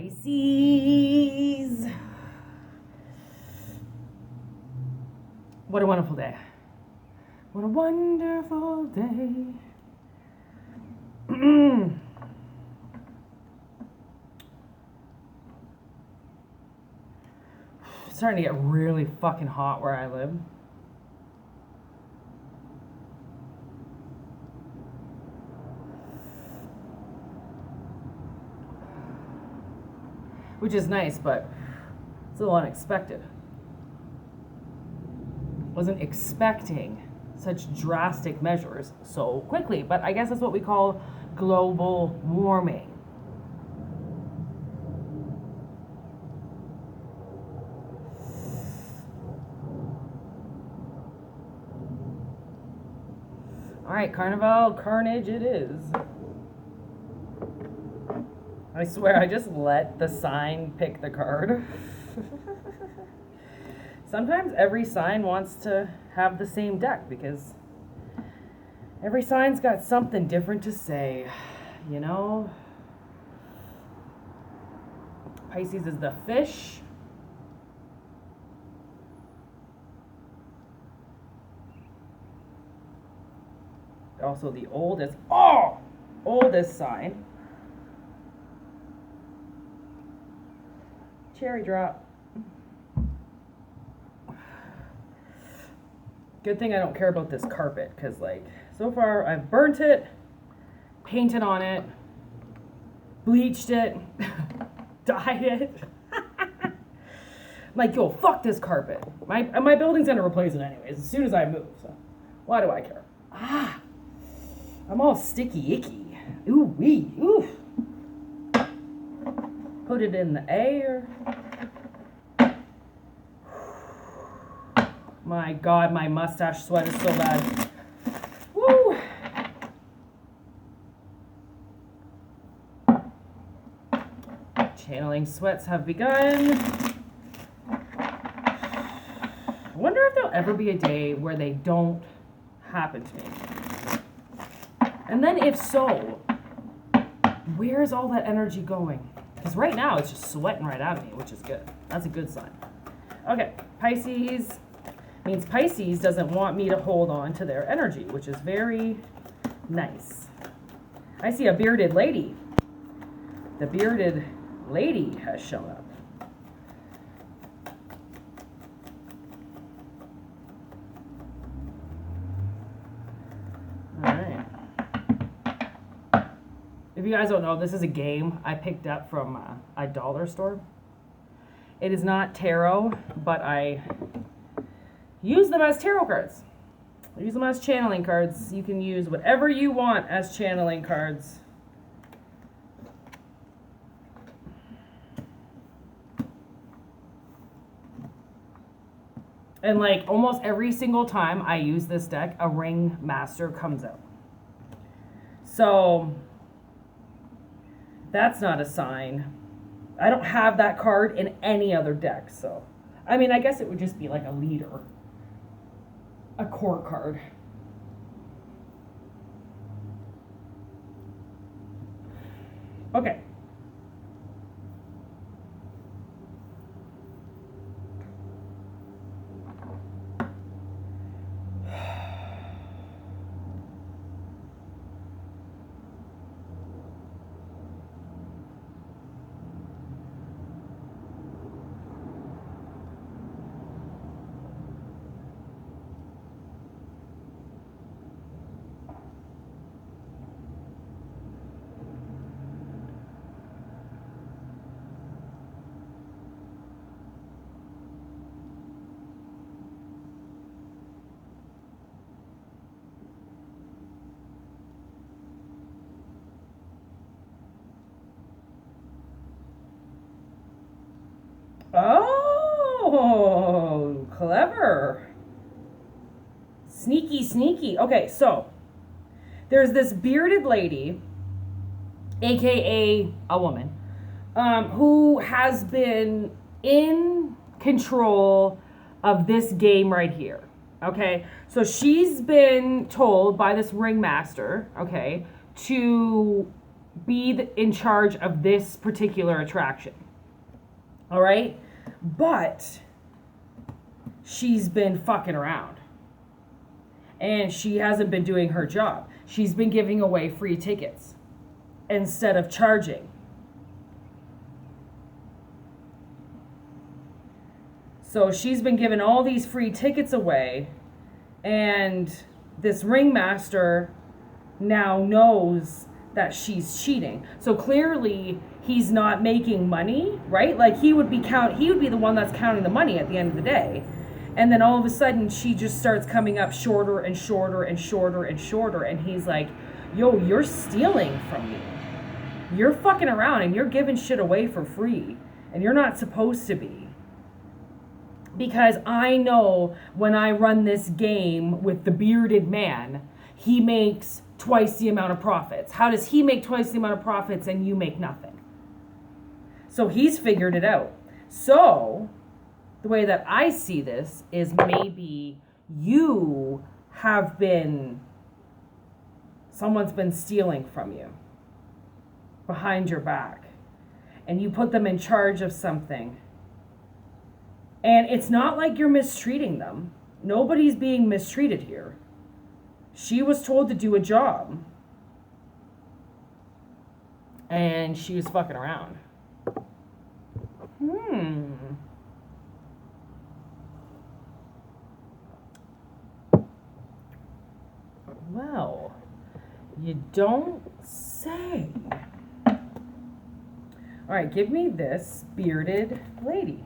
Pisces. What a wonderful day. What a wonderful day. It's starting to get really fucking hot where I live. Which is nice, but it's a little unexpected. Wasn't expecting such drastic measures so quickly, but I guess that's what we call global warming. All right, Carnival Carnage it is. I swear, I just let the sign pick the card. Sometimes every sign wants to have the same deck because every sign's got something different to say, you know? Pisces is the fish. Also the oldest sign. Cherry drop. Good thing I don't care about this carpet, because like so far I've burnt it, painted on it, bleached it, dyed it. I'm like, yo, fuck this carpet. My building's gonna replace it anyways as soon as I move, so why do I care? I'm all sticky icky. Ooh wee, ooh. Put it in the air. My God, my mustache sweat is so bad. Woo! Channeling sweats have begun. I wonder if there'll ever be a day where they don't happen to me. And then if so, where's all that energy going? Because right now it's just sweating right out of me, which is good. That's a good sign. Okay, Pisces means Pisces doesn't want me to hold on to their energy, which is very nice. I see a bearded lady. The bearded lady has shown up. If you guys don't know, this is a game I picked up from a dollar store. It is not tarot, but I use them as tarot cards. I use them as channeling cards. You can use whatever you want as channeling cards. And like almost every single time I use this deck, a ring master comes out. So that's not a sign. I don't have that card in any other deck, so. I mean, I guess it would just be like a leader. A court card. Okay. Oh, clever. Sneaky, sneaky. Okay, so there's this bearded lady, aka a woman, who has been in control of this game right here. Okay, so she's been told by this ringmaster, okay, to be in charge of this particular attraction. All right? But she's been fucking around. And she hasn't been doing her job. She's been giving away free tickets instead of charging. So she's been giving all these free tickets away, and this ringmaster now knows that she's cheating. So clearly he's not making money, right? Like he would be the one that's counting the money at the end of the day. And then all of a sudden she just starts coming up shorter and shorter and shorter and shorter, and he's like, "Yo, you're stealing from me. You're fucking around and you're giving shit away for free, and you're not supposed to be." Because I know when I run this game with the bearded man, he makes twice the amount of profits. How does he make twice the amount of profits and you make nothing? So he's figured it out. So the way that I see this is maybe someone's been stealing from you behind your back, and you put them in charge of something. And it's not like you're mistreating them. Nobody's being mistreated here. She was told to do a job, and she was fucking around. Well, you don't say. All right, give me this bearded lady.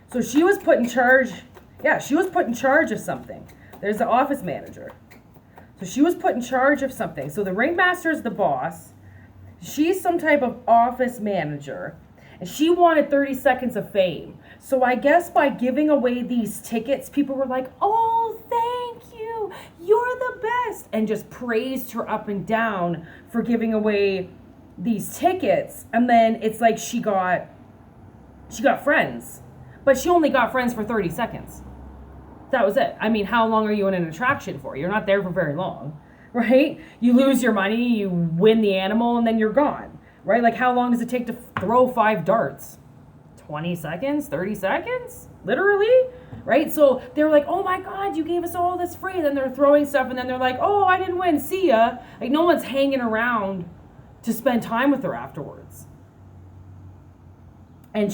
So she was put in charge. Yeah, she was put in charge of something. There's the office manager. So she was put in charge of something. So the ringmaster is the boss. She's some type of office manager. And she wanted 30 seconds of fame. So I guess by giving away these tickets, people were like, "Oh, thank you. You're the best." And just praised her up and down for giving away these tickets. And then it's like she got friends. But she only got friends for 30 seconds. That was it. I mean, how long are you in an attraction for? You're not there for very long, right? You lose your money, you win the animal, and then you're gone, right? Like, how long does it take to throw 5 darts? 20 seconds? 30 seconds? Literally, right? So they're like, "Oh my God, you gave us all this free." Then they're throwing stuff, and then they're like, "Oh, I didn't win, see ya." Like, no one's hanging around to spend time with her afterwards. And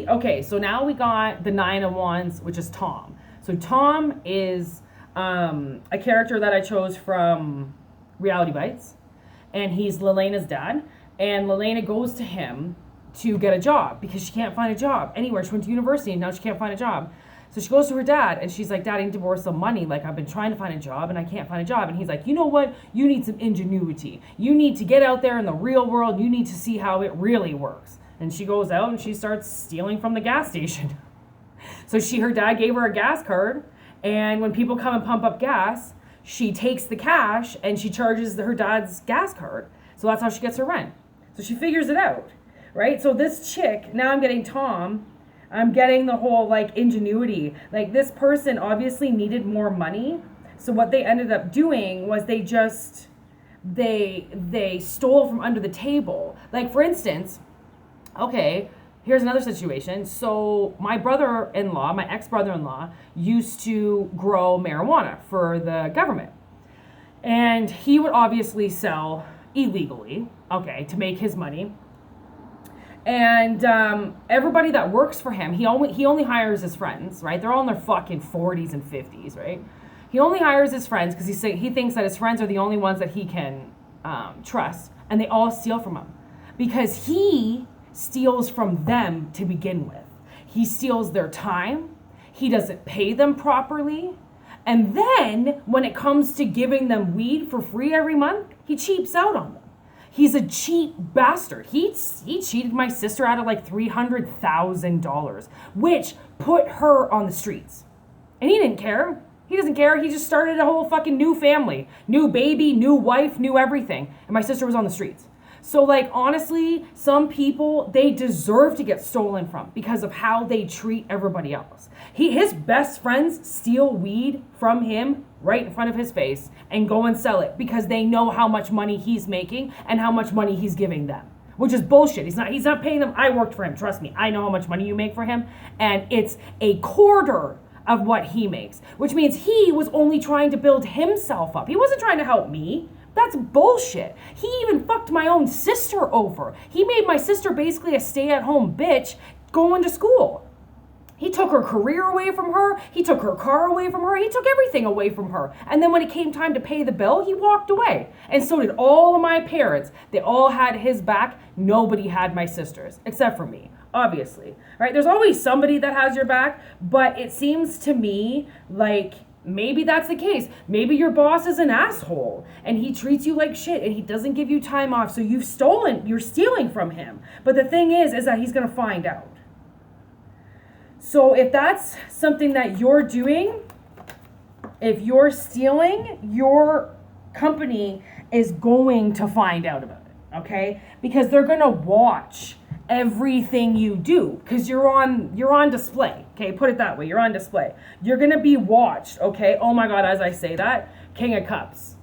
okay, so now we got the 9 of Wands, which is Tom. So Tom is a character that I chose from Reality Bites, and he's Lelena's dad. And Lelena goes to him to get a job because she can't find a job anywhere. She went to university and now she can't find a job. So she goes to her dad and she's like, "Dad, I need to borrow some money. Like, I've been trying to find a job and I can't find a job." And he's like, "You know what? You need some ingenuity. You need to get out there in the real world. You need to see how it really works." And she goes out and she starts stealing from the gas station. So her dad gave her a gas card, and when people come and pump up gas, she takes the cash and she charges her dad's gas card. So that's how she gets her rent. So she figures it out, right? So this chick, now I'm getting Tom, I'm getting the whole like ingenuity. Like, this person obviously needed more money. So what they ended up doing was they stole from under the table. Like, for instance, okay, here's another situation. So my ex-brother-in-law, used to grow marijuana for the government. And he would obviously sell illegally, okay, to make his money. And everybody that works for him, he only hires his friends, right? They're all in their fucking 40s and 50s, right? He only hires his friends because he thinks that his friends are the only ones that he can trust. And they all steal from him because he steals from them to begin with. He steals their time. He doesn't pay them properly. And then when it comes to giving them weed for free every month, he cheaps out on them. He's a cheap bastard. He cheated my sister out of like $300,000, which put her on the streets. And he didn't care. He doesn't care. He just started a whole fucking new family, new baby, new wife, new everything. And my sister was on the streets. So like, honestly, some people, they deserve to get stolen from because of how they treat everybody else. His best friends steal weed from him right in front of his face and go and sell it because they know how much money he's making and how much money he's giving them, which is bullshit. He's not paying them. I worked for him. Trust me. I know how much money you make for him. And it's a quarter of what he makes, which means he was only trying to build himself up. He wasn't trying to help me. That's bullshit. He even fucked my own sister over. He made my sister basically a stay-at-home bitch going to school. He took her career away from her. He took her car away from her. He took everything away from her. And then when it came time to pay the bill, he walked away. And so did all of my parents. They all had his back. Nobody had my sister's, except for me, obviously. Right? There's always somebody that has your back, but it seems to me like maybe that's the case. Maybe your boss is an asshole and he treats you like shit and he doesn't give you time off. So you're stealing from him. But the thing is that he's going to find out. So if that's something that you're doing, if you're stealing, your company is going to find out about it, okay? Because they're going to watch everything you do because you're on display, okay? Put it that way, you're on display. You're going to be watched, okay? Oh my God, as I say that, King of Cups.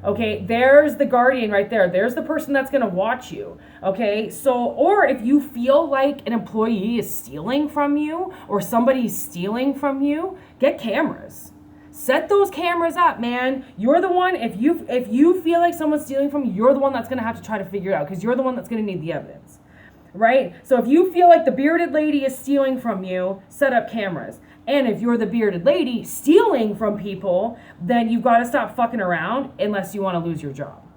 Okay, there's the guardian right there. There's the person that's going to watch you. Okay, so, or if you feel like an employee is stealing from you or somebody's stealing from you, get cameras. Set those cameras up, man. You're the one, if you feel like someone's stealing from you, you're the one that's going to have to try to figure it out because you're the one that's going to need the evidence. Right? So if you feel like the bearded lady is stealing from you, set up cameras. And if you're the bearded lady stealing from people, then you've got to stop fucking around unless you want to lose your job.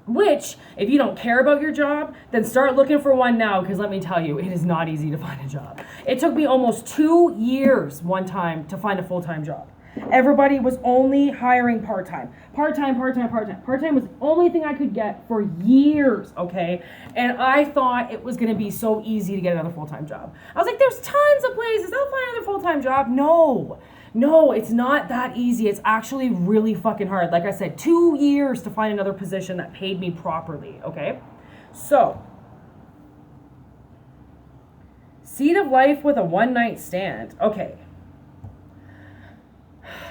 Which, if you don't care about your job, then start looking for one now, because let me tell you, it is not easy to find a job. It took me almost 2 years one time to find a full-time job. Everybody was only hiring part-time. Part-time was the only thing I could get for years, okay? And I thought it was gonna be so easy to get another full-time job. I was like, there's tons of places, I'll find another full-time job. No, it's not that easy. It's actually really fucking hard. Like I said, 2 years to find another position that paid me properly, okay? So, seed of life with a one-night stand. Okay.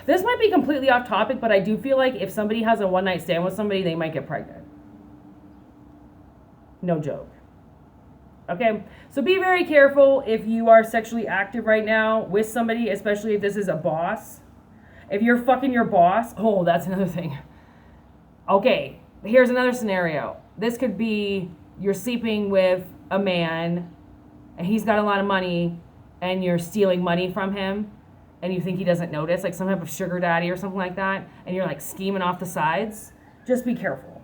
This might be completely off topic, but I do feel like if somebody has a one-night stand with somebody, they might get pregnant. No joke. Okay? So be very careful if you are sexually active right now with somebody, especially if this is a boss. If you're fucking your boss, oh, that's another thing. Okay, here's another scenario. This could be you're sleeping with a man and he's got a lot of money and you're stealing money from him. And you think he doesn't notice, like some type of sugar daddy or something like that, and you're like scheming off the sides, just be careful.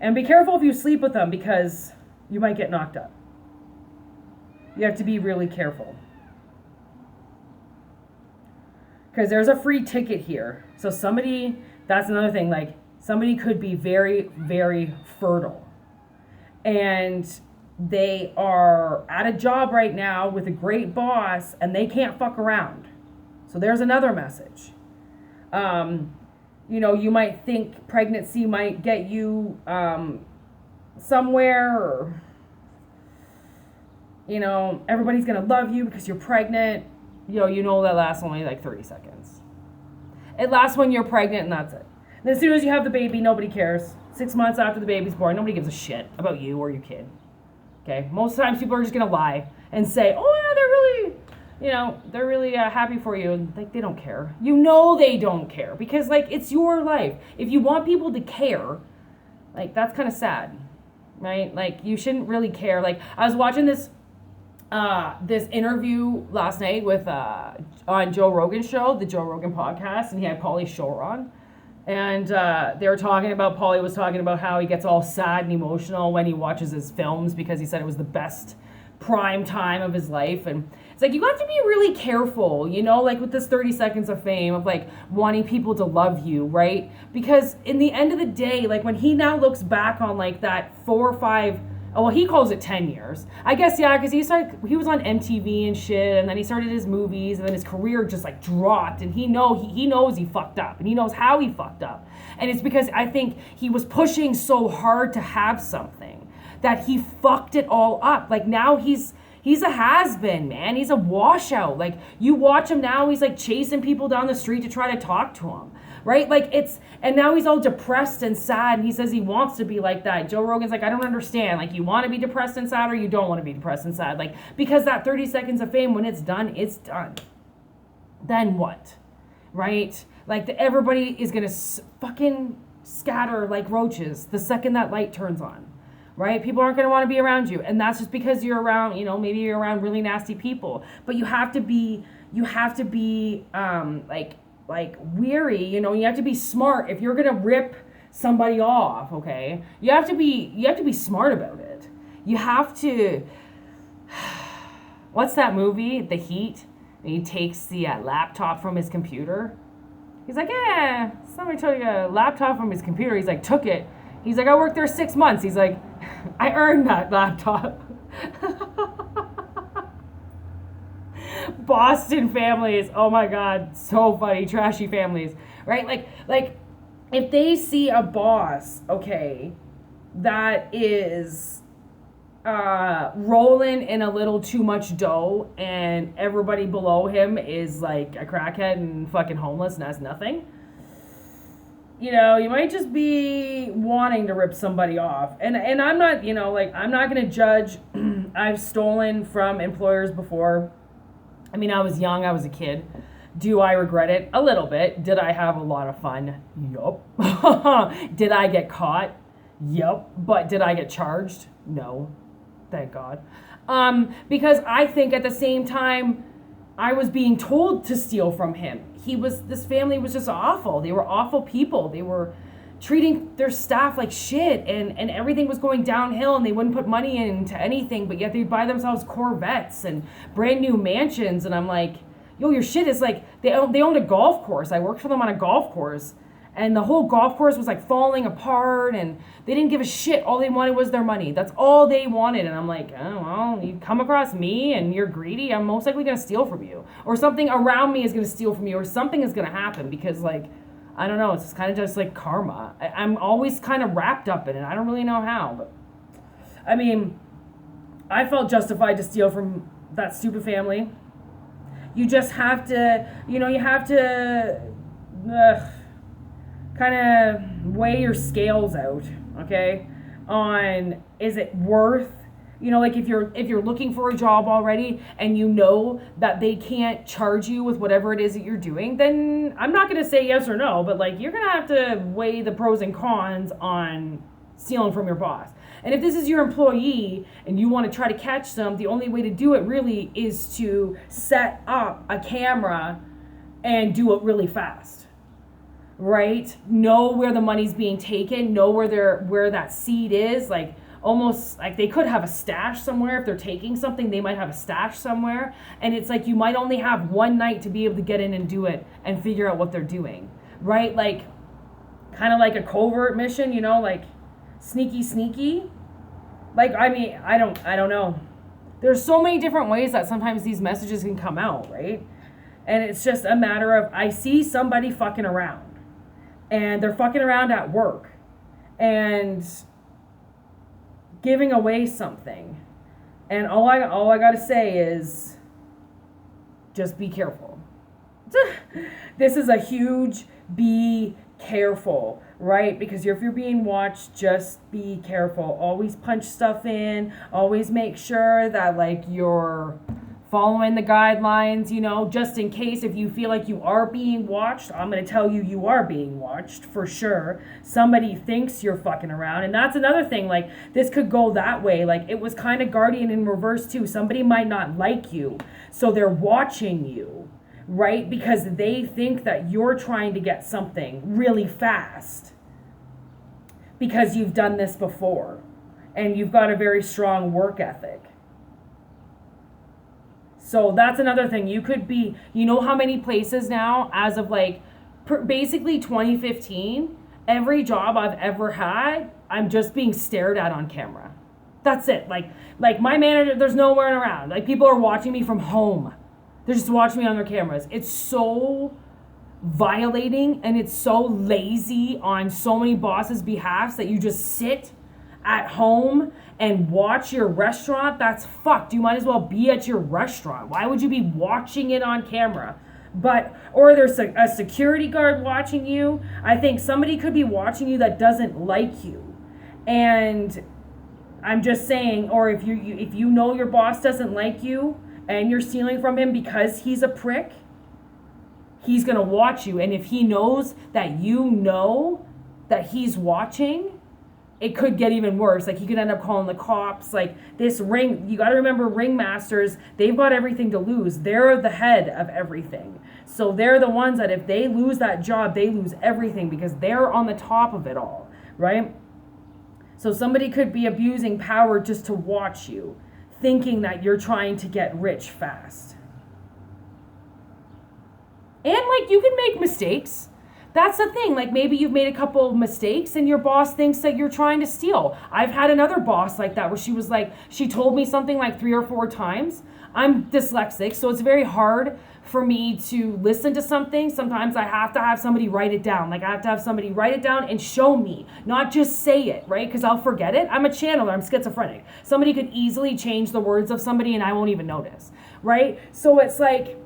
And be careful if you sleep with them because you might get knocked up. You have to be really careful. Because there's a free ticket here. So that's another thing, like somebody could be very, very fertile. And they are at a job right now with a great boss and they can't fuck around. So there's another message. You might think pregnancy might get you somewhere, or, everybody's going to love you because you're pregnant. That lasts only like 30 seconds. It lasts when you're pregnant and that's it. And as soon as you have the baby, nobody cares. 6 months after the baby's born, nobody gives a shit about you or your kid. Okay? Most times people are just going to lie and say, oh, yeah, they're really happy for you. And like, they don't care. They don't care because like, it's your life. If you want people to care, like, that's kind of sad, right? Like, you shouldn't really care. Like, I was watching this interview last night with, on Joe Rogan's show, the Joe Rogan podcast, and he had Pauly Shore on. And they were talking about, Pauly was talking about how he gets all sad and emotional when he watches his films because he said it was the best prime time of his life. And it's like, you have to be really careful, like with this 30 seconds of fame of like wanting people to love you, right? Because in the end of the day, like when he now looks back on like that 4 or 5, he calls it 10 years. I guess, yeah, because he was on MTV and shit, and then he started his movies, and then his career just like dropped, and he knows he fucked up, and he knows how he fucked up. And it's because I think he was pushing so hard to have something. that he fucked it all up. Like now he's a has-been, man. He's a washout. Like you watch him now, he's like chasing people down the street to try to talk to him. Right? Like and now he's all depressed and sad, and he says he wants to be like that. Joe Rogan's like, I don't understand. Like, you want to be depressed and sad, or you don't want to be depressed and sad? Like, because that 30 seconds of fame, when it's done, it's done. Then what? Right? Like, everybody is going to fucking scatter like roaches the second that light turns on. Right? People aren't going to want to be around you. And that's just because you're around, maybe you're around really nasty people. But you have to be like weary, you have to be smart. If you're gonna rip somebody off, okay, you have to be smart about it. You have to. What's that movie, The Heat? And he takes the laptop from his computer. He's like, somebody took a laptop from his computer. He's like, took it. He's like, I worked there 6 months. He's like, I earned that laptop. Boston families, oh my God, so funny. Trashy families, right? Like if they see a boss, okay, that is rolling in a little too much dough, and everybody below him is like a crackhead and fucking homeless and has nothing, you might just be wanting to rip somebody off. And I'm not, I'm not gonna judge. I've stolen from employers before. I mean, I was young, I was a kid. Do I regret it? A little bit. Did I have a lot of fun? Yup. Did I get caught? Yup. But did I get charged? No. Thank God. Because I think at the same time, I was being told to steal from him. This family was just awful. They were awful people. They were treating their staff like shit, and everything was going downhill, and they wouldn't put money into anything, but yet they'd buy themselves Corvettes and brand new mansions. And I'm like, yo, your shit is like, they owned a golf course. I worked for them on a golf course, and the whole golf course was like falling apart, and they didn't give a shit. All they wanted was their money. That's all they wanted. And I'm like, oh, well, you come across me and you're greedy, I'm most likely going to steal from you, or something around me is going to steal from you, or something is going to happen, because like, I don't know, it's kind of just like karma. I'm always kind of wrapped up in it. I don't really know how, but I mean, I felt justified to steal from that stupid family. You just have to, kind of weigh your scales out, okay? On, is it worth, like if you're looking for a job already and you know that they can't charge you with whatever it is that you're doing, then I'm not going to say yes or no, but like you're going to have to weigh the pros and cons on stealing from your boss. And if this is your employee and you want to try to catch them, the only way to do it really is to set up a camera and do it really fast. Right? Know where the money's being taken, know where that seed is, like almost like they could have a stash somewhere. If they're taking something, they might have a stash somewhere. And it's like you might only have one night to be able to get in and do it and figure out what they're doing. Right? Like kind of like a covert mission, like sneaky. Like, I mean, I don't know. There's so many different ways that sometimes these messages can come out, right? And it's just a matter of, I see somebody fucking around, and they're fucking around at work and giving away something. And all I got to say is just be careful. This is a huge be careful, right? Because if you're being watched, just be careful. Always punch stuff in. Always make sure that like you're following the guidelines, just in case if you feel like you are being watched. I'm going to tell you, you are being watched for sure. Somebody thinks you're fucking around. And that's another thing. Like, this could go that way. Like, it was kind of Guardian in reverse too. Somebody might not like you, so they're watching you, right? Because they think that you're trying to get something really fast because you've done this before and you've got a very strong work ethic. So that's another thing. You could be, how many places now, as of like basically 2015, every job I've ever had, I'm just being stared at on camera. That's it. Like my manager, there's nowhere around. Like, people are watching me from home. They're just watching me on their cameras. It's so violating, and it's so lazy on so many bosses' behalves that you just sit at home and watch your restaurant, that's fucked. You might as well be at your restaurant. Why would you be watching it on camera? But, or there's a security guard watching you. I think somebody could be watching you that doesn't like you. And I'm just saying, or if you know your boss doesn't like you and you're stealing from him because he's a prick, he's going to watch you. And if he knows that you know that he's watching, it could get even worse. Like, he could end up calling the cops. Like, this ring, you got to remember, ringmasters, they've got everything to lose. They're the head of everything. So they're the ones that if they lose that job, they lose everything because they're on the top of it all, right? So somebody could be abusing power just to watch you, thinking that you're trying to get rich fast. And, like, you can make mistakes. That's the thing. Like, maybe you've made a couple of mistakes and your boss thinks that you're trying to steal. I've had another boss like that where she was like, she told me something like 3 or 4 times. I'm dyslexic, so it's very hard for me to listen to something. Sometimes I have to have somebody write it down. Like, I have to have somebody write it down and show me, not just say it, right? Because I'll forget it. I'm a channeler. I'm schizophrenic. Somebody could easily change the words of somebody and I won't even notice, right? So it's like,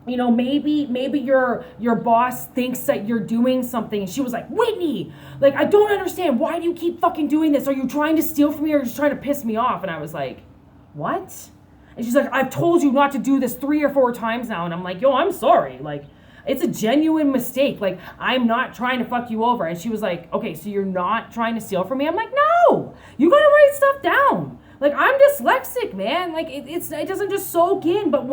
you know, maybe your boss thinks that you're doing something. And she was like, Whitney, like, I don't understand. Why do you keep fucking doing this? Are you trying to steal from me or just trying to piss me off? And I was like, what? And she's like, I've told you not to do this 3 or 4 times now. And I'm like, yo, I'm sorry. Like, it's a genuine mistake. Like, I'm not trying to fuck you over. And she was like, okay, so you're not trying to steal from me? I'm like, no, you gotta write stuff down. Like, I'm dyslexic, man. Like, it doesn't just soak in. But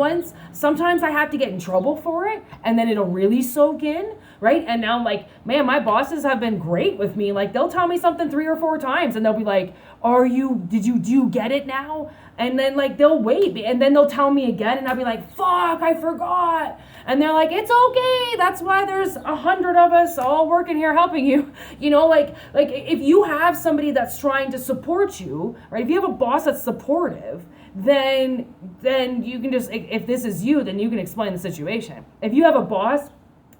sometimes I have to get in trouble for it, and then it'll really soak in, right? And now, like, man, my bosses have been great with me. Like, they'll tell me something 3 or 4 times, and they'll be like, do you get it now? And then, like, they'll wait, and then they'll tell me again, and I'll be like, fuck, I forgot. And they're like, it's okay. That's why there's 100 of us all working here helping you. You know, like if you have somebody that's trying to support you, right? If you have a boss that's supportive, then you can just, if this is you, then you can explain the situation. If you have a boss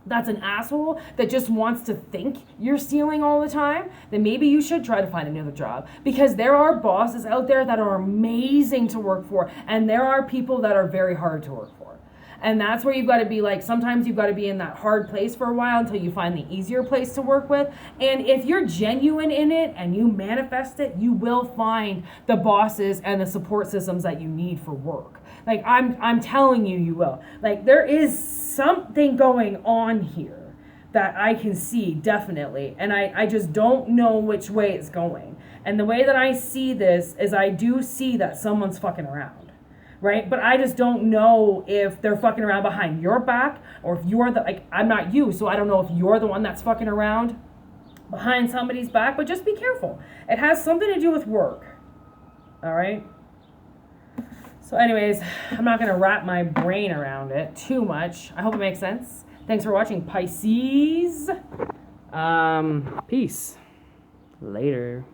that's an asshole that just wants to think you're stealing all the time, then maybe you should try to find another job, because there are bosses out there that are amazing to work for, and there are people that are very hard to work for. And that's where you've got to be, like, sometimes you've got to be in that hard place for a while until you find the easier place to work with. And if you're genuine in it and you manifest it, you will find the bosses and the support systems that you need for work. Like, I'm telling you, you will. Like, there is something going on here that I can see, definitely. And I just don't know which way it's going. And the way that I see this is I do see that someone's fucking around. Right? But I just don't know if they're fucking around behind your back, or if you're I'm not you, so I don't know if you're the one that's fucking around behind somebody's back, but just be careful. It has something to do with work. All right? So anyways, I'm not going to wrap my brain around it too much. I hope it makes sense. Thanks for watching, Pisces. Peace. Later.